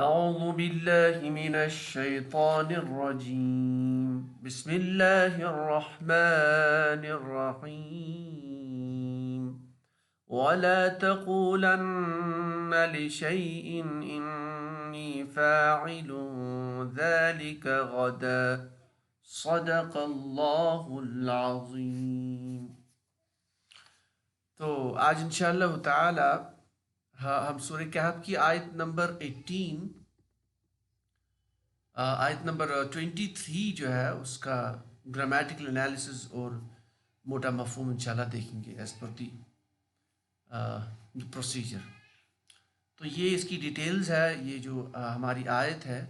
أعوذ بالله من الشيطان الرجيم بسم الله الرحمن الرحيم ولا تقولن لشيء إني فاعل ذلك غدا صدق الله العظيم. تو آج انشاءاللہ تعالی ہم سورہ کہف کی آیت نمبر 18 آیت نمبر 23 جو ہے اس کا گرامیٹیکل انالیسز اور موٹا مفہوم انشاءاللہ دیکھیں گے ایز پر دی پروسیجر. تو یہ اس کی ڈیٹیلز ہے. یہ جو ہماری آیت ہے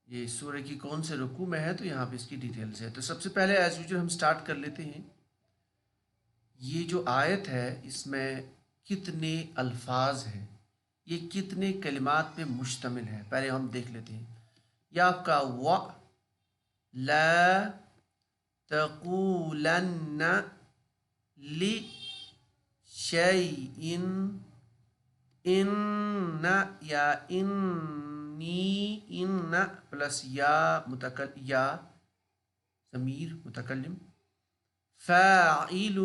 یہ سورہ کی کون سے رکوع میں ہے، تو یہاں پہ اس کی ڈیٹیلز ہے. تو سب سے پہلے ایز یوزول ہم سٹارٹ کر لیتے ہیں. یہ جو آیت ہے اس میں کتنے الفاظ ہیں، یہ کتنے کلمات پہ مشتمل ہے، پہلے ہم دیکھ لیتے ہیں. یہ آپ کا لا تقولن لشیء، ان یا انی، ان پلس یا یا ضمیر متکلم، فاعل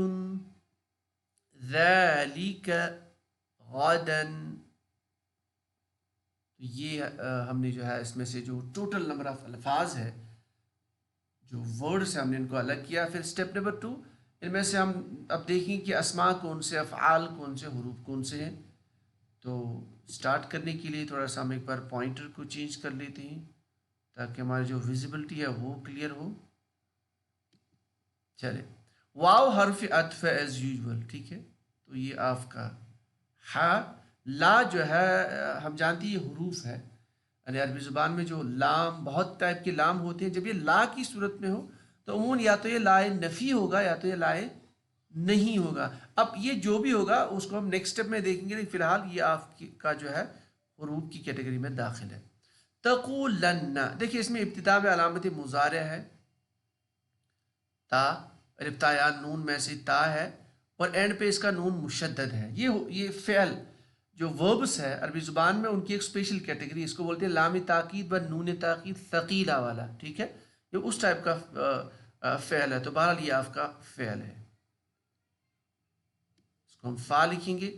ذالک غدا. یہ ہم نے جو ہے اس میں سے جو ٹوٹل نمبر آف الفاظ ہے، جو ورڈ سے ہم نے ان کو الگ کیا. پھر اسٹیپ نمبر 2، ان میں سے ہم اب دیکھیں کہ اسماء کون سے، افعال کون سے، حروف کون سے ہیں. تو سٹارٹ کرنے کے لیے تھوڑا سا ہم ایک بار پوائنٹر کو چینج کر لیتے ہیں تاکہ ہماری جو ویزیبلٹی ہے وہ کلیئر ہو. چلے، واو حرف عطف ایز یوزول، ٹھیک ہے. تو یہ آپ کا لا جو ہے ہم جانتے ہیں یہ حروف ہے. یعنی عربی زبان میں جو لام، بہت ٹائپ کے لام ہوتے ہیں، جب یہ لا کی صورت میں ہو تو عموماً یا تو یہ لائے نفی ہوگا یا تو یہ لائے نہیں ہوگا. اب یہ جو بھی ہوگا اس کو ہم نیکسٹ اسٹیپ میں دیکھیں گے، لیکن فی الحال یہ آپ کا جو ہے حروف کی کیٹیگری میں داخل ہے. تقولن، دیکھیے اس میں ابتدا میں علامت مضارع ہے تا، ابتدا نون میں سے تا ہے، اور اینڈ پہ اس کا نون مشدد ہے. یہ فعل جو وربس ہے عربی زبان میں ان کی ایک اسپیشل کیٹیگری، اس کو بولتے ہیں لام تاکید و نون تاکید ثقیلہ والا، ٹھیک ہے. یہ اس ٹائپ کا فعل ہے. تو بہرحال یہ آپ کا فعل ہے، اس کو ہم فا لکھیں گے.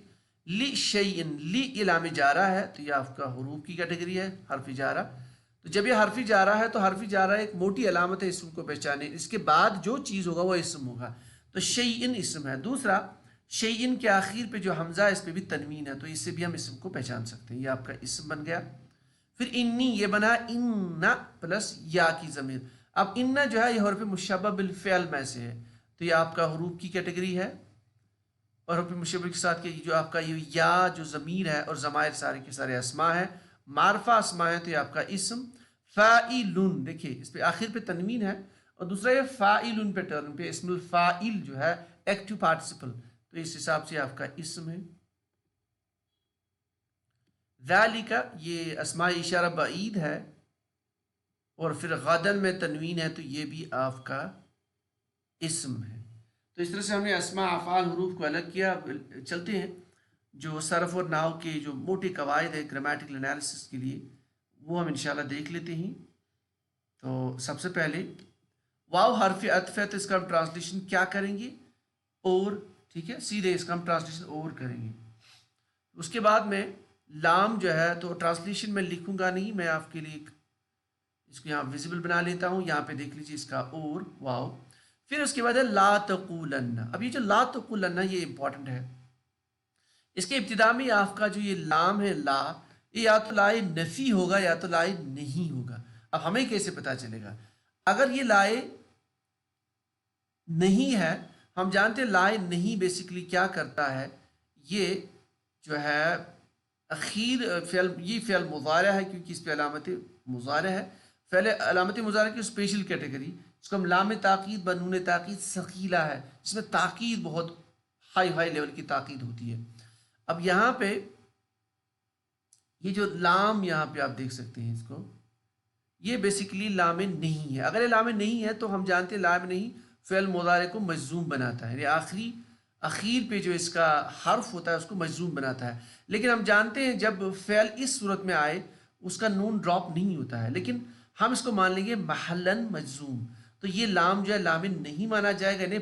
لی شیئن، لی علام جارہ ہے تو یہ آپ کا حروف کی کیٹیگری ہے، حرف جارہ. تو جب یہ حرف جارہ ہے تو حرف جارہ ایک موٹی علامت ہے اسم کو پہچانے، اس کے بعد جو چیز ہوگا وہ اسم ہوگا. تو شیئن اسم ہے. دوسرا، شیئن کے آخر پہ جو حمزہ ہے اس پہ بھی تنوین ہے، تو اس سے بھی ہم اسم کو پہچان سکتے ہیں. یہ آپ کا اسم بن گیا. پھر انی، یہ بنا ان پلس یا کی ضمیر. اب ان جو ہے یہ حرف مشبہ بالفعل میں سے ہے، تو یہ آپ کا حروف کی کیٹیگری ہے. اور حرف مشبہ کے ساتھ کہ جو آپ کا یہ یا جو ضمیر ہے اور ضمائر سارے کے سارے اسماء ہیں، معرفہ اسماء ہیں، تو یہ آپ کا اسم. فاعلن، دیکھیے اس پہ آخر پہ تنوین ہے، اور دوسرا یہ فاعلن پہ ٹرن پہ اسم الفاعل جو ہے ایکٹیو پارٹیسپل، تو اس حساب سے آپ کا اسم ہے. ذالک، یہ اسماء اشارہ بعید ہے، اور پھر غدن میں تنوین ہے تو یہ بھی آپ کا اسم ہے. تو اس طرح سے ہم نے اسماء، افعال، حروف کو الگ کیا. چلتے ہیں جو صرف اور نحو کے جو موٹے قواعد ہیں گرامیٹیکل انالیسس کے لیے، وہ ہم انشاءاللہ دیکھ لیتے ہیں. تو سب سے پہلے واو حرف عطف ہے، تو اس کا ہم ٹرانسلیشن کیا کریں گے؟ اور، ٹھیک ہے، سیدھے اس کا ہم ٹرانسلیشن اور کریں گے. اس کے بعد میں لام جو ہے تو ٹرانسلیشن میں لکھوں گا نہیں، میں آپ کے لیے اس کو یہاں ویزیبل بنا لیتا ہوں. یہاں پہ دیکھ لیجیے اس کا اور واو. پھر اس کے بعد ہے لا تقولن. اب یہ جو لا تقولن یہ امپورٹنٹ ہے. اس کے ابتدا میں آپ کا جو یہ لام ہے لا، یہ یا تو لائے نفی ہوگا یا تو لائے نہیں ہوگا. اب ہمیں کیسے پتا چلے گا؟ اگر یہ لائے نہیں ہے، ہم جانتے ہیں لائے نہیں بیسیکلی کیا کرتا ہے، یہ جو ہے اخیر فعل، یہ فعل مضارع ہے کیونکہ اس پہ علامت مضارع ہے. فعل علامت مضارع کی اسپیشل کیٹیگری، اس کو ہم لام تاکید بنون تاکید ثقیلہ ہے، اس میں تاکید بہت ہائی لیول کی تاکید ہوتی ہے. اب یہاں پہ یہ جو لام یہاں پہ آپ دیکھ سکتے ہیں اس کو، یہ بیسیکلی لام نہیں ہے. اگر یہ لام نہیں ہے تو ہم جانتے ہیں لام نہیں فعل مضارع کو مجزوم بناتا ہے، یعنی اخیر پہ جو اس کا حرف ہوتا ہے اس کو مجزوم بناتا ہے. لیکن ہم جانتے ہیں جب فعل اس صورت میں آئے اس کا نون ڈراپ نہیں ہوتا ہے، لیکن ہم اس کو مان لیں گے محلن مجزوم، تو یہ لام جو ہے لام نہیں مانا جائے گا، یعنی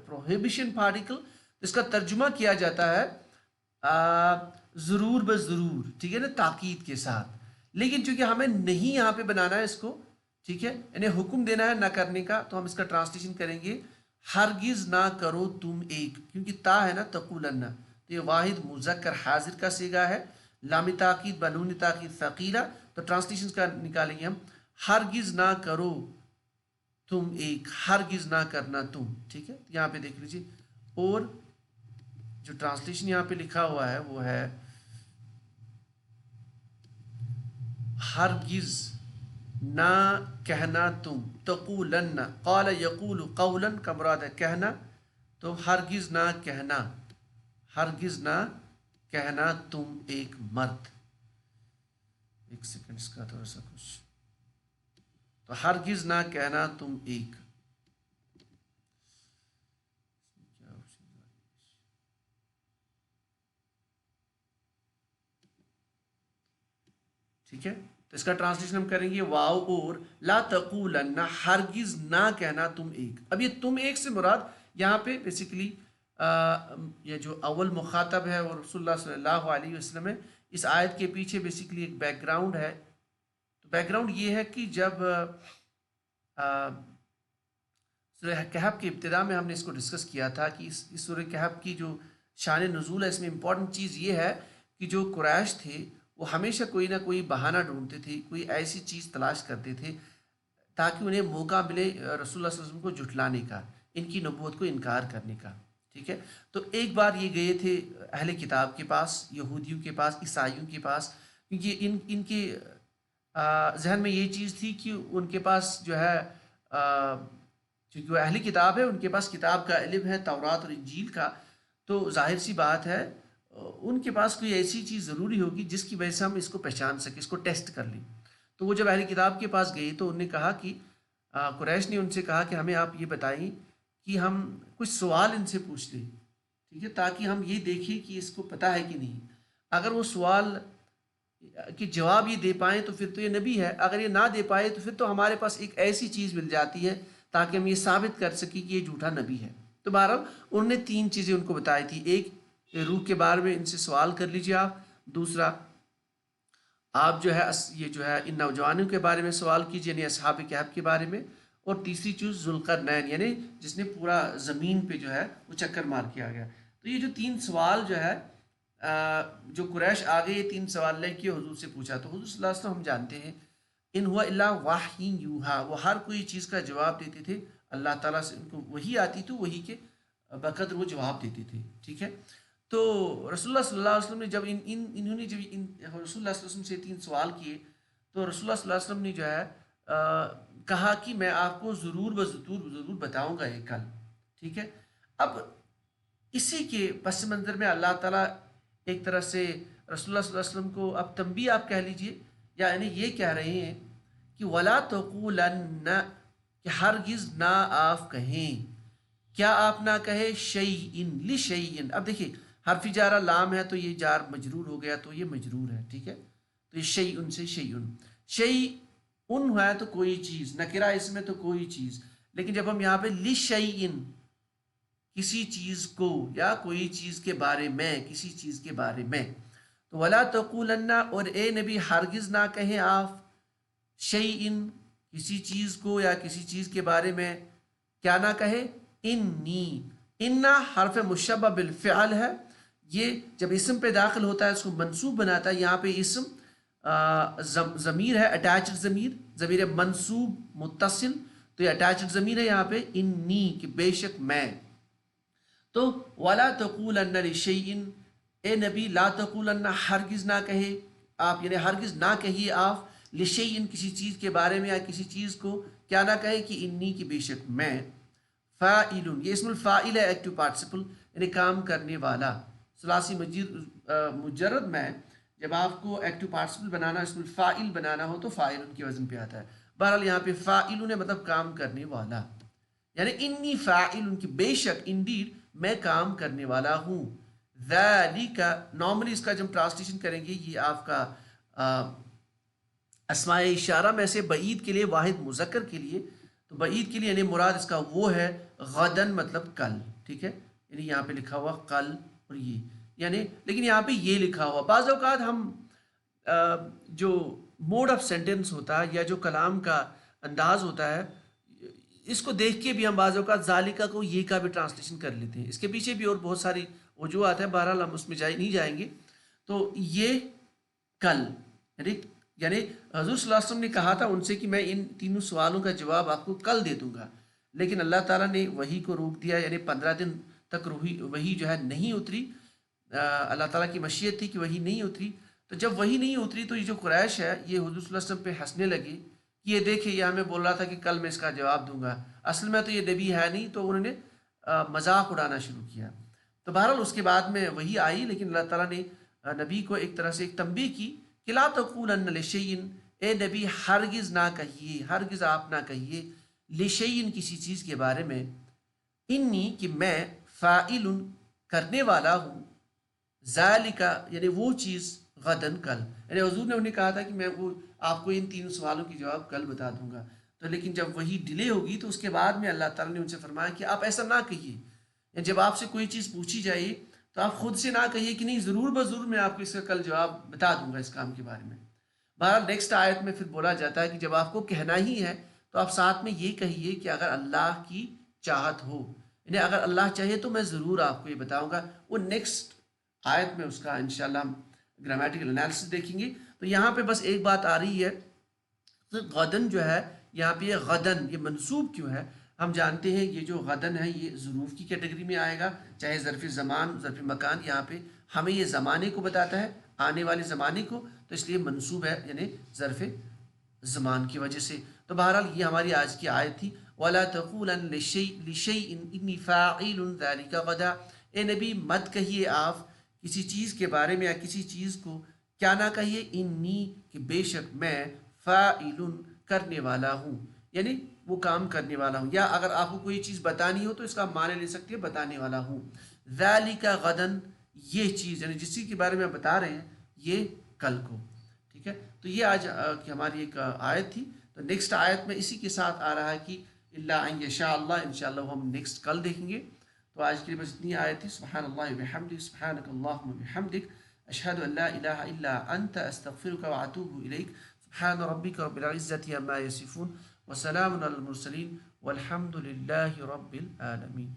پروہیبیشن پارٹیکل، اس کا ترجمہ کیا جاتا ہے ضرور بضرور، ٹھیک ہے نا، تاکید کے ساتھ، لیکن چونکہ ہمیں نہیں یہاں پہ بنانا ہے اس کو، ٹھیک ہے، انہیں حکم دینا ہے نہ کرنے کا، تو ہم اس کا ٹرانسلیشن کریں گے ہرگز نہ کرو تم ایک، کیونکہ تا ہے نا تقولن، تو یہ واحد مذکر حاضر کا صیغہ ہے، لام تاکید بنون تاکید ثقیلہ، تو ٹرانسلیشن کا نکالیں گے ہم ہرگز نہ کرو تم ایک، ہرگز نہ کرنا تم، ٹھیک ہے، یہاں پہ دیکھ لیجیے، اور جو ٹرانسلیشن یہاں پہ لکھا ہوا ہے وہ ہے ہرگز نہ کہنا تم، تقولن، قال یقول قولا کا مراد ہے کہنا، تو ہرگز نہ کہنا، ہرگز نہ کہنا تم ایک مرد، ایک سیکنڈ اس کا تھوڑا سا کچھ، تو ہرگز نہ کہنا تم ایک، ٹھیک ہے، تو اس کا ٹرانسلیشن ہم کریں گے واو اور لا تقولن، ہرگز نہ کہنا تم ایک، اب یہ تم ایک سے مراد یہاں پہ بیسیکلی یہ جو اول مخاطب ہے اور رسول اللہ صلی اللہ علیہ وسلم ہے، اس آیت کے پیچھے بیسیکلی ایک بیک گراؤنڈ ہے، تو بیک گراؤنڈ یہ ہے کہ جب سورہ کہف کی ابتدا میں ہم نے اس کو ڈسکس کیا تھا کہ اس سورہ کہف کی جو شان نزول ہے، اس میں امپورٹنٹ چیز یہ ہے کہ جو قریش تھے وہ ہمیشہ کوئی نہ کوئی بہانہ ڈھونڈتے تھے، کوئی ایسی چیز تلاش کرتے تھے تاکہ انہیں موقع ملے رسول اللہ صلی اللہ علیہ وسلم کو جھٹلانے کا، ان کی نبوت کو انکار کرنے کا، ٹھیک ہے، تو ایک بار یہ گئے تھے اہل کتاب کے پاس، یہودیوں کے پاس، عیسائیوں کے پاس، کیونکہ ان کے ذہن میں یہ چیز تھی کہ ان کے پاس جو ہے چونکہ وہ اہلی کتاب ہے، ان کے پاس کتاب کا علم ہے، تورات اور انجیل کا، تو ظاہر سی بات ہے ان کے پاس کوئی ایسی چیز ضروری ہوگی جس کی وجہ سے ہم اس کو پہچان سکیں، اس کو ٹیسٹ کر لیں، تو وہ جب اہلی کتاب کے پاس گئے تو انہوں نے کہا کہ قریش نے ان سے کہا کہ ہمیں آپ یہ بتائیں کہ ہم کچھ سوال ان سے پوچھ لیں، ٹھیک ہے، تاکہ ہم یہ دیکھیں کہ اس کو پتہ ہے کہ نہیں، اگر وہ سوال کہ جواب یہ دے پائیں تو پھر تو یہ نبی ہے، اگر یہ نہ دے پائے تو پھر تو ہمارے پاس ایک ایسی چیز مل جاتی ہے تاکہ ہم یہ ثابت کر سکیں کہ یہ جھوٹا نبی ہے، تو بہرحال انہوں نے 3 چیزیں ان کو بتائی تھی، ایک روح کے بارے میں ان سے سوال کر لیجیے آپ، دوسرا آپ جو ہے یہ جو ہے ان نوجوانوں کے بارے میں سوال کیجیے، یعنی اصحاب کہف کے بارے میں، اور تیسری چیز ذوالقرنین، یعنی جس نے پورا زمین پہ جو ہے وہ چکر مار کے آ گیا، تو یہ جو 3 سوال جو ہے جو قریش آگے یہ 3 سوال لے کے حضور سے پوچھا، تو حضور صلی اللہ علیہ وسلم ہم جانتے ہیں ان ہوا الا وحی یوحا، وہ ہر کوئی چیز کا جواب دیتے تھے، اللہ تعالیٰ سے ان کو وہی آتی تو وہی کے بقدر وہ جواب دیتے تھے، ٹھیک ہے، تو رسول اللہ صلی اللہ علیہ وسلم نے جب انہوں نے جب رسول اللہ صلی اللہ علیہ وسلم سے 3 سوال کیے، تو رسول اللہ صلی اللہ علیہ وسلم نے جو ہے کہا کہ میں آپ کو ضرور بتاؤں گا یہ کل، ٹھیک ہے، اب اسی کے پس منظر میں اللہ تعالیٰ ایک طرح سے رسول اللہ صلی اللہ علیہ وسلم کو اب تنبیہ آپ کہہ لیجئے، یعنی یہ کہہ رہے ہیں کہ وَلَا تَقُولَنَّ، کہ ہرگز نہ آپ کہیں، کیا آپ نہ کہے شیئن لشیئن، اب دیکھیں حرف جارہ لام ہے تو یہ جار مجرور ہو گیا، تو یہ مجرور ہے، ٹھیک ہے، تو یہ شیئن سے شیئن ہے تو کوئی چیز، نکرہ اس میں تو کوئی چیز، لیکن جب ہم یہاں پہ لشیئن کسی چیز کو یا کوئی چیز کے بارے میں، کسی چیز کے بارے میں، تو ولا تقولن، اور اے نبی ہرگز نہ کہیں آپ شیئن کسی چیز کو یا کسی چیز کے بارے میں، کیا نہ کہے انی، انا حرف مشبہ بالفعل ہے، یہ جب اسم پہ داخل ہوتا ہے اس کو منصوب بناتا ہے، یہاں پہ اسم ضمیر ہے، اٹیچڈ ضمیر منصوب متصل، تو یہ اٹیچڈ ضمیر ہے یہاں پہ انی، کہ بے شک میں، تو وَلَا تَقُولَنَّ لِشَيْءٍ، اے نبی لا تقولن، ہرگز نہ کہے آپ، یعنی ہرگز نہ کہیے آپ لشیئن کسی چیز کے بارے میں یا کسی چیز کو، کیا نہ کہے کہ انی، کی بے شک میں، فاعل، یہ اسم الفاعل ہے، ایکٹیو پارٹیسپل، یعنی کام کرنے والا، ثلاثی مجرد میں جب آپ کو ایکٹیو پارٹیسپل بنانا، اسم الفاعل بنانا ہو تو فاعل کے وزن پہ آتا ہے، بہرحال یہاں پہ فاعل ہے مطلب کام کرنے والا، یعنی انی فاعل، کی بے شک، انڈیڈ میں کام کرنے والا ہوں، ذالک، نارملی اس کا جب ٹرانسلیشن کریں گے یہ آپ کا اسماء اشارہ میں سے بعید کے لیے، واحد مذکر کے لیے، تو بعید کے لیے یعنی مراد اس کا وہ ہے غدن مطلب کل، ٹھیک ہے، یعنی یہاں پہ لکھا ہوا کل اور یہ، یعنی لیکن یہاں پہ یہ لکھا ہوا، بعض اوقات ہم جو موڈ آف سینٹنس ہوتا ہے یا جو کلام کا انداز ہوتا ہے، اس کو دیکھ کے بھی ہم بعض اوقات ذالکہ کو یہ کا بھی ٹرانسلیشن کر لیتے ہیں، اس کے پیچھے بھی اور بہت ساری وجوہات ہیں، بہرحال ہم اس میں نہیں جائیں گے۔ تو یہ کل یعنی یعنی حضور صلی اللہ علیہ وسلم نے کہا تھا ان سے کہ میں ان تینوں سوالوں کا جواب آپ کو کل دے دوں گا، لیکن اللہ تعالیٰ نے وحی کو روک دیا، یعنی 15 دن تک وحی جو ہے نہیں اتری، اللہ تعالیٰ کی مشیت تھی کہ وحی نہیں اتری۔ تو جب وحی نہیں اتری تو یہ جو قریش ہے یہ حضور صلی اللہ علیہ وسلم پہ ہنسنے لگی کہ یہ دیکھے یہ ہمیں بول رہا تھا کہ کل میں اس کا جواب دوں گا، اصل میں تو یہ نبی ہے نہیں، تو انہوں نے مذاق اڑانا شروع کیا۔ تو بہرحال اس کے بعد میں وہی آئی، لیکن اللہ تعالیٰ نے نبی کو ایک طرح سے ایک تنبیہ کی کہ لا تقولن لشیء، اے نبی ہرگز نہ کہیے، ہرگز آپ نہ کہیے، لشیء کسی چیز کے بارے میں، انی کہ میں فاعل کرنے والا ہوں، ذالکا یعنی وہ چیز، غدن کل، یعنی حضور نے انہیں کہا تھا کہ میں وہ آپ کو ان تین سوالوں کی جواب کل بتا دوں گا، تو لیکن جب وہی ڈیلے ہوگی تو اس کے بعد میں اللہ تعالیٰ نے ان سے فرمایا کہ آپ ایسا نہ کہیے، یعنی جب آپ سے کوئی چیز پوچھی جائے تو آپ خود سے نہ کہیے کہ نہیں ضرور بضرور میں آپ کو اس کا کل جواب بتا دوں گا اس کام کے بارے میں۔ بہرحال نیکسٹ آیت میں پھر بولا جاتا ہے کہ جب آپ کو کہنا ہی ہے تو آپ ساتھ میں یہ کہیے کہ اگر اللہ کی چاہت ہو، یعنی اگر اللہ چاہے تو میں ضرور آپ کو یہ بتاؤں گا۔ وہ نیکسٹ آیت میں اس کا انشاءاللہ ہم گرامیٹیکل انالیسس دیکھیں گے۔ تو یہاں پہ بس ایک بات آ رہی ہے، غدن جو ہے یہاں پہ یہ غدن یہ منصوب کیوں ہے؟ ہم جانتے ہیں یہ جو غدن ہے یہ ظروف کی کیٹیگری میں آئے گا، چاہے ظرف زمان ظرف مکان، یہاں پہ ہمیں یہ زمانے کو بتاتا ہے، آنے والے زمانے کو، تو اس لیے منصوب ہے یعنی ظرف زمان کی وجہ سے۔ تو بہرحال یہ ہماری آج کی آیت تھی، وَلَا تَقُولَنَّ لِشَيْءٍ إِنِّي فَاعِلٌ ذَلِكَ غَدًا، اے نبی مت کہیے آپ کسی چیز کے بارے میں یا کسی چیز کو، کیا نہ کہیے، انی کہ بے شک میں، فاعل کرنے والا ہوں، یعنی وہ کام کرنے والا ہوں، یا اگر آپ کو کوئی چیز بتانی ہو تو اس کا معنی لے سکتے ہیں بتانے والا ہوں، ذالک غدن یہ چیز یعنی جس چیز کے بارے میں بتا رہے ہیں یہ کل کو، ٹھیک ہے۔ تو یہ آج کی ہماری ایک آیت تھی۔ تو نیکسٹ آیت میں اسی کے ساتھ آ رہا ہے کہ اللہ ان یشاء اللہ، انشاءاللہ وہ ہم نیکسٹ کل دیکھیں گے۔ تو آج کے لیے بس اتنی آیت تھی۔ سبحان اللہ وبحمدہ، سبحانک اللہم وبحمدک، اشہد ان لا الہ الا انت، استغفرک واتوب الیک۔ سبحان ربک رب العزۃ عما یصفون، وسلام علی المرسلین، والحمد للہ رب العالمین۔